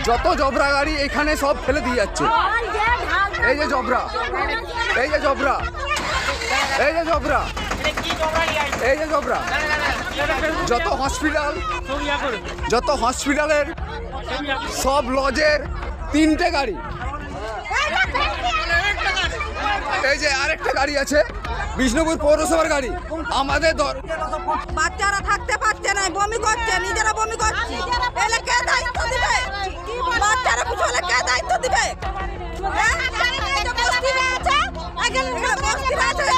যত জবরা গাড়ি এখানে সব ফেলে দিয়ে যাচ্ছে। এই যে জবরা, এই যে জবরা, এই যে জবরা, এই যে জবরা, যত হসপিটাল, যত হসপিটালের সব লজের 3টে গাড়ি। এই যে আরেকটা গাড়ি আছে বিষ্ণুপুর পৌরসভার গাড়ি। আমাদের বাচ্চারা থাকতে পারছে না, বমি করছে, নিজেরা বমি করছে, এলে কে দায়িত্ব দিবে? বাচ্চারা কিছু হলে কে দায়িত্ব দিবে?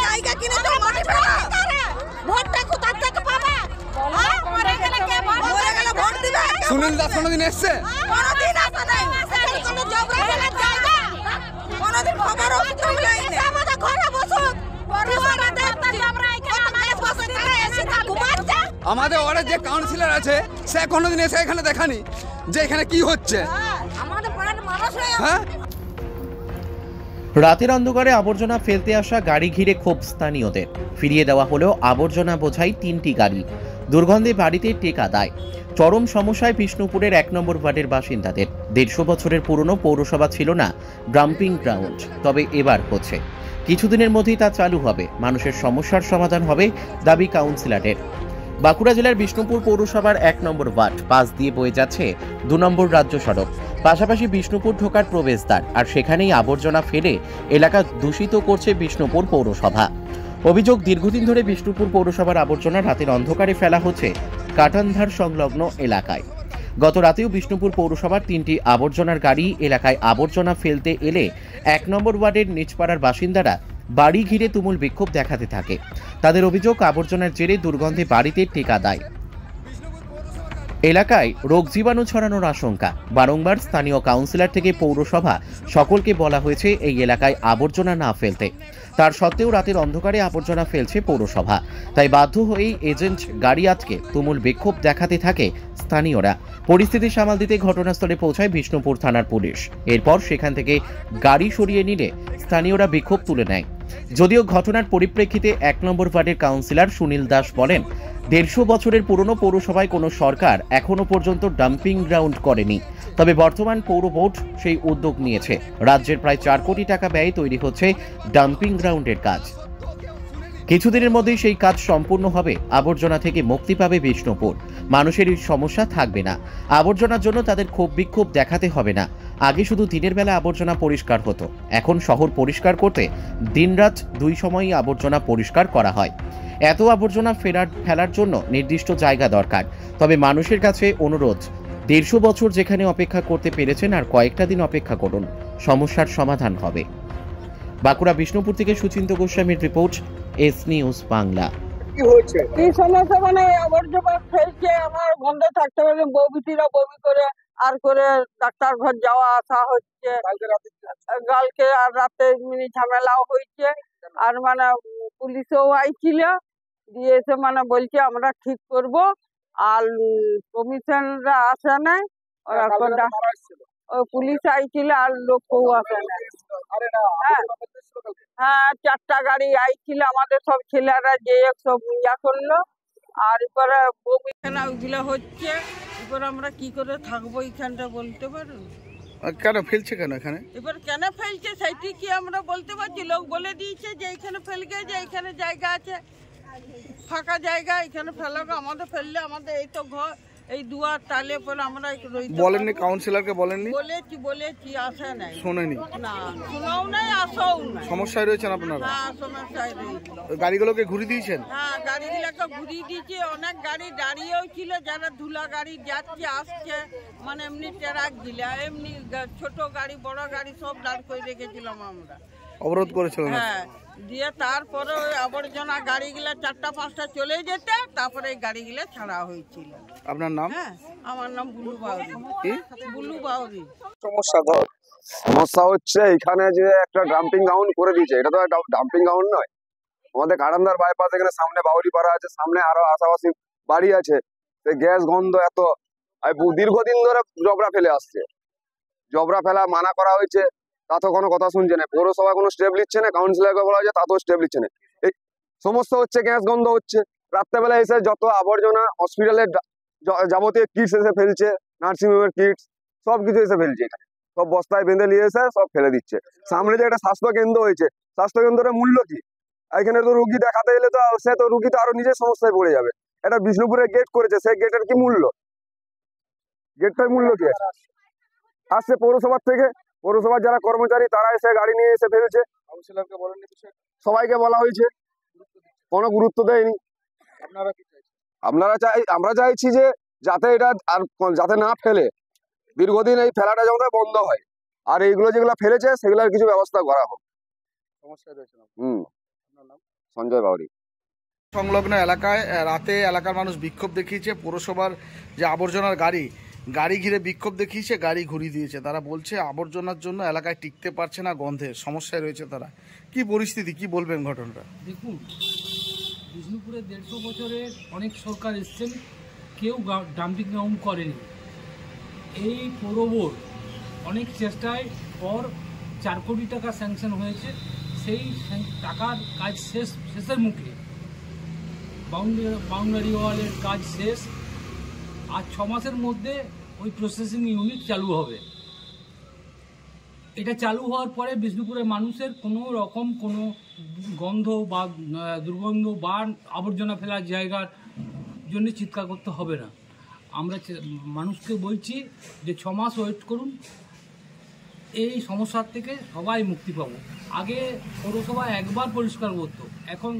জায়গা কিনে তো মাটি ফেলা, ভোটটা কোথা থেকে পাবে? মরে গেলে ভোট দিবে। সুনীল দাস কোনোদিন এসছে? কোনোদিন আসে নাই। কোনো জবরা ফেলার জায়গা কোনোদিন খবর হয়নি। আমাদের ঘরে বসুক, আমাদের ওয়ার্ডের যে কাউন্সিলর আছে সে কোনোদিন এসে এখানে দেখানি যে এখানে কি হচ্ছে। হ্যাঁ, রাতের অন্ধকারে আবর্জনা ফেলতে আসা গাড়ি ঘিরে ক্ষোভ স্থানীয়দের। ফিরিয়ে দেওয়া হলেও আবর্জনা বোঝাই 3টি গাড়ি। দুর্গন্ধে বাড়িতে টেকা দেয়। চরম সমস্যায় বিষ্ণুপুরের 1 নম্বর ওয়ার্ডের বাসিন্দাদের। 150 বছরের পুরনো পৌরসভা ছিল না ডাম্পিং গ্রাউন্ড, তবে এবার হচ্ছে। কিছুদিনের মধ্যেই তা চালু হবে। মানুষের সমস্যার সমাধান হবে দাবি কাউন্সিলরের। বাঁকুড়া জেলার বিষ্ণুপুর পৌরসভার 1 নম্বর ওয়ার্ড পাশ দিয়ে বয়ে যাচ্ছে 2 নম্বর রাজ্য সড়ক। পাশাপাশি বিষ্ণুপুর ঢোকার প্রবেশদ্বার, আর সেখানেই আবর্জনা ফেলে এলাকা দূষিত করছে বিষ্ণুপুর পৌরসভা। অভিযোগ, দীর্ঘদিন ধরে বিষ্ণুপুর পৌরসভার আবর্জনা রাতের অন্ধকারে ফেলা হচ্ছে কাটানধার সংলগ্ন এলাকায়। গত রাতেও বিষ্ণুপুর পৌরসভার 3টি আবর্জনার গাড়ি এলাকায় আবর্জনা ফেলতে এলে 1 নম্বর ওয়ার্ডের নিচপাড়ার বাসিন্দারা বাড়ি ঘিরে তুমুল বিক্ষোভ দেখাতে থাকে। তাদের অভিযোগ, আবর্জনার জেরে দুর্গন্ধে বাড়িতে টেকা দেয়। এলাকায় রোগ জীবাণু ছড়ানোর আশঙ্কা। বারংবার স্থানীয় কাউন্সিলর থেকে পৌরসভা সকলকে বলা হয়েছে এই এলাকায় আবর্জনা না ফেলতে। তার সত্ত্বেও রাতের অন্ধকারে আবর্জনা ফেলছে পৌরসভা। তাই বাধ্য হয়েই এজেন্ট গাড়ি আটকে তুমুল বিক্ষোভ দেখাতে থাকে স্থানীয়রা। পরিস্থিতি সামাল দিতে ঘটনাস্থলে পৌঁছায় বিষ্ণুপুর থানার পুলিশ। এরপর সেখান থেকে গাড়ি সরিয়ে নিলে স্থানীয়রা বিক্ষোভ তুলে নেয়। যদিও ঘটনার পরিপ্রেক্ষিতে 1 নম্বর ওয়ার্ডের কাউন্সিলর সুনীল দাস বলেন, 150 বছরের পুরনো পৌরসভায় কোনো সরকার এখনো পর্যন্ত ডাম্পিং গ্রাউন্ড করেনি। তবে বর্তমান পৌর বোর্ড সেই উদ্যোগ নিয়েছে। রাজ্যের প্রায় 4 কোটি টাকা ব্যয়ে তৈরি হচ্ছে ডাম্পিং গ্রাউন্ডের কাজ। কিছুদিনের মধ্যেই সেই কাজ সম্পূর্ণ হবে। আবর্জনা থেকে মুক্তি পাবে বিষ্ণুপুর। মানুষের এই সমস্যা থাকবে না। আবর্জনার জন্য তাদের ক্ষোভ বিক্ষোভ দেখাতে হবে না। আগে শুধু দিনের বেলা আবর্জনা পরিষ্কার হতো, এখন শহর পরিষ্কার করতে দিনরাত 2 সময়ই আবর্জনা পরিষ্কার করা হয়। এত আবর্জনা ফেলার জন্য নির্দিষ্ট জায়গা দরকার। তবে মানুষের কাছে অনুরোধ, 150 বছর যেখানে অপেক্ষা করতে পেরেছেন আর কয়েকটা দিন অপেক্ষা করুন, সমস্যার সমাধান হবে। বাঁকুড়া বিষ্ণুপুর থেকে সুচিন্ত গোস্বামীর রিপোর্ট, এস নিউজ বাংলা। কি হয়েছে? এই সমস্যা মানে আবর্জনা ফেলছে, আমার বন্ধ থাকতে পারে, বৌবিটিরা বমি করে আর করে ডাক্তার ঘর যাওয়া আসা হচ্ছে। কালকে আর রাতে ঝামেলাও হয়েছে। আর মানে পুলিশও আইছিল, দিয়ে এসে মানে বলছে আমরা ঠিক করব। আর কমিশনরা আসে নাই, ওরা পুলিশ আইছিল আর লোক কেউ আসে নাই। হ্যাঁ, 4টা গাড়ি আইছিল, আমাদের সব ছেলেরা যে সব ইয়া করলো। আর এবারে বমিখানা ওইগুলো হচ্ছে। এবার আমরা কি করে থাকবো এখানটা বলতে পারো? কেন ফেলছে কেন এখানে? এবার কেন ফেলছে সেটি কি আমরা বলতে পারছি? লোক বলে দিয়েছে যে এখানে ফেলবে, যে এখানে জায়গা আছে, ফাঁকা জায়গা, এখানে ফেলাকে। আমাদের ফেললে আমাদের এই তো ঘর, এই দুয়ার তালে পরে আমরা বলেননি? কাউন্সিলরকে বলেননি? বলেছি আসে নাই, শোনেনি? না, শোনাও নাই, আসেও নাই। সমস্যায় রয়েছেন আপনারা? হ্যাঁ, সমস্যায় রয়েছে। গাড়িগুলোকে ঘুরিয়ে দিয়েছেন? হ্যাঁ, গাড়িগুলোকে ঘুরিয়ে দিয়েছে। অনেক গাড়ি দাঁড়িয়েও ছিল, যারা ধুলা গাড়ি যাচ্ছে আসছে, মানে এমনি ট্রাক দিলে, এমনি ছোট গাড়ি বড় গাড়ি সব দাঁড় করে রেখেছিলাম আমরা। অবরোধ করেছিল? হ্যাঁ, দিয়ে তারপরে ওই আবর্জনা গাড়িগুলা 4টা-5টা চলে যেতে, তারপরে এই গাড়িগুলা ছাড়া হয়েছিল। আপনার নাম? হ্যাঁ, আমার নাম বুলু বাউরি। বুলু বাউরি। সমস্যা হচ্ছে এখানে যে একটা ডাম্পিং গ্রাউন্ড করে দিয়েছে, এটা তো ডাম্পিং গ্রাউন্ড নয়। আমাদের কাটানধার বাইপাস, এখানে সামনে বাউরি পাড়া আছে, সামনে আরো আশাপাশি বাড়ি আছে। গ্যাস গন্ধ এত, দীর্ঘদিন ধরে জবরা ফেলে আসছে। জবরা ফেলা মানা করা হয়েছে, তা তো কোনো কথা শুনছে না। পৌরসভা কোনো স্টেপ নিচ্ছে না, কাউন্সিলরকে বলা হয়েছে, তা তো স্টেপ নিচ্ছে না। এই সমস্যা হচ্ছে, গ্যাস গন্ধ হচ্ছে। রাত্রেবেলা এসে যত আবর্জনা হসপিটালের যাবতীয় কিটস এসে ফেলছে, নার্সিংহোমের কিটস, সবকিছু এসে ফেলছে এখানে, সব বস্তায় বেঁধে নিয়ে এসে সব ফেলে দিচ্ছে। সামনে যে একটা স্বাস্থ্য কেন্দ্র হয়েছে, স্বাস্থ্য কেন্দ্রের মূল্য কি? এখানে তো রুগী দেখাতে এলে তো সে তো রুগী তো আরো নিজের সমস্যায় পড়ে যাবে। এটা বিষ্ণুপুরে গেট করেছে, সেই গেটের কি মূল্য? গেটটার মূল্য কি আছে? আসছে পৌরসভার থেকে, পৌরসভার যারা কর্মচারী তারা এসে গাড়ি নিয়ে এসে ফেলছে। কাউন্সিলরকে বলেননি বিষয়টা? সবাইকে বলা হয়েছে, কোনো গুরুত্ব দেয়নি। আপনারা কি চাইছেন? আমরা চাইছি যে যাতে এটা আর যাতে না ফেলে, দীর্ঘদিন এই ফেলাটা যাতে বন্ধ হয়, আর এইগুলো যেগুলো ফেলেছে সেগুলোর কিছু ব্যবস্থা করা হোক। সমস্যায় রয়েছেন আপনি। আপনার নাম? সঞ্জয় বাউরি। সংলগ্ন এলাকায় রাতে এলাকার মানুষ বিক্ষোভ দেখিয়েছে। পৌরসভার যে আবর্জনার গাড়ি ঘিরে বিক্ষোভ দেখিয়েছে, গাড়ি ঘুরিয়ে দিয়েছে। তারা বলছে আবর্জনার জন্য এলাকায় টিকতে পারছে না, গন্ধের সমস্যায় রয়েছে তারা। কি পরিস্থিতি, কি বলবেন ঘটনাটা? দেখুন, বিষ্ণুপুরে 150 বছরের অনেক সরকার এসছেন, কেউ ডাম্পিং গ্রাউন্ড করেনি। এই পৌর বোর্ড অনেক চেষ্টায় পর 4 কোটি টাকা স্যাংশন হয়েছে। সেই টাকার কাজ শেষের মুখে বাউন্ডারি ওয়ালের কাজ শেষ। আর 6 মাসের মধ্যে ওই প্রসেসিং ইউনিট চালু হবে। এটা চালু হওয়ার পরে বিষ্ণুপুরের মানুষের কোনো রকম কোনো গন্ধ বা দুর্গন্ধ বা আবর্জনা ফেলার জায়গার জন্য চিৎকার করতে হবে না। আমরা মানুষকে বলছি যে 6 মাস ওয়েট করুন, এই সমস্যার থেকে সবাই মুক্তি পাবো। আগে পৌরসভা একবার পরিষ্কার করতো, এখন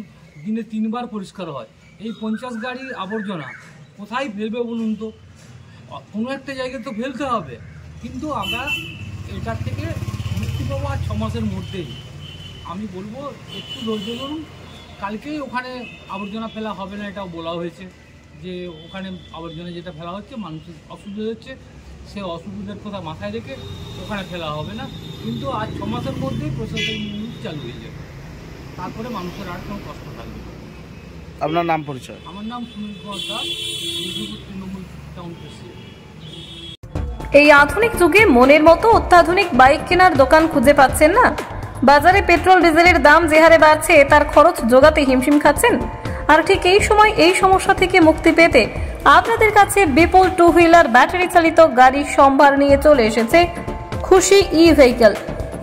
দিনে 3 বার পরিষ্কার হয়। এই 50 গাড়ি আবর্জনা কোথায় ফেলবে বলুন তো? কোনো একটা জায়গায় তো ফেলতে হবে, কিন্তু আমরা এটার থেকে মুক্তি পাবো আর 6 মাসের মধ্যেই। আমি বলবো একটু ধৈর্য ধরুন। কালকেই ওখানে আবর্জনা ফেলা হবে না, এটাও বলা হয়েছে যে ওখানে আবর্জনা যেটা ফেলা হচ্ছে মানুষের অসুবিধা হচ্ছে, সে অসুবিধার কথা মাথায় রেখে ওখানে ফেলা হবে না। কিন্তু আজ 6 মাসের মধ্যেই প্রসেসিং ইউনিট চালু হয়ে যাবে, তারপরে মানুষের আর কোনো কষ্ট থাকবে না। আপনার নাম পরিচয়? আমার নাম সুনীল কুমার দাস, বিষ্ণুপুর তৃণমূল টাউন প্রেসিডেন্ট। এই আধুনিক যুগে মনের মতো অত্যাধুনিক বাইক কেনার দোকান খুঁজে পাচ্ছেন না? বাজারে পেট্রোল ডিজেলের দাম যে হারে বাড়ছে, তার খরচ জোগাতে হিমশিম খাচ্ছেন। আর ঠিক এই সময় এই সমস্যা থেকে মুক্তি পেতে আপনাদের কাছে বিপুল 2 হুইলার ব্যাটারি চালিত গাড়ির সম্ভার নিয়ে চলে এসেছে খুশি ই-ভেহিকল।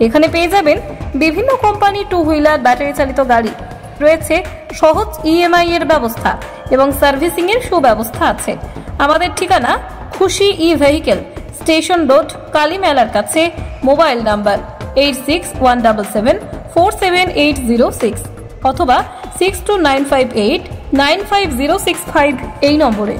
এখানে পেয়ে যাবেন বিভিন্ন কোম্পানি 2 হুইলার ব্যাটারি চালিত গাড়ি, রয়েছে সহজ ইএমআই এর ব্যবস্থা এবং সার্ভিসিং এর সুব্যবস্থা আছে। আমাদের ঠিকানা খুশি ই-ভেহিকল, স্টেশন রোড, কালী মেলার কাছে। মোবাইল নাম্বার 8617747806 অথবা 6295895065 এই নম্বরে।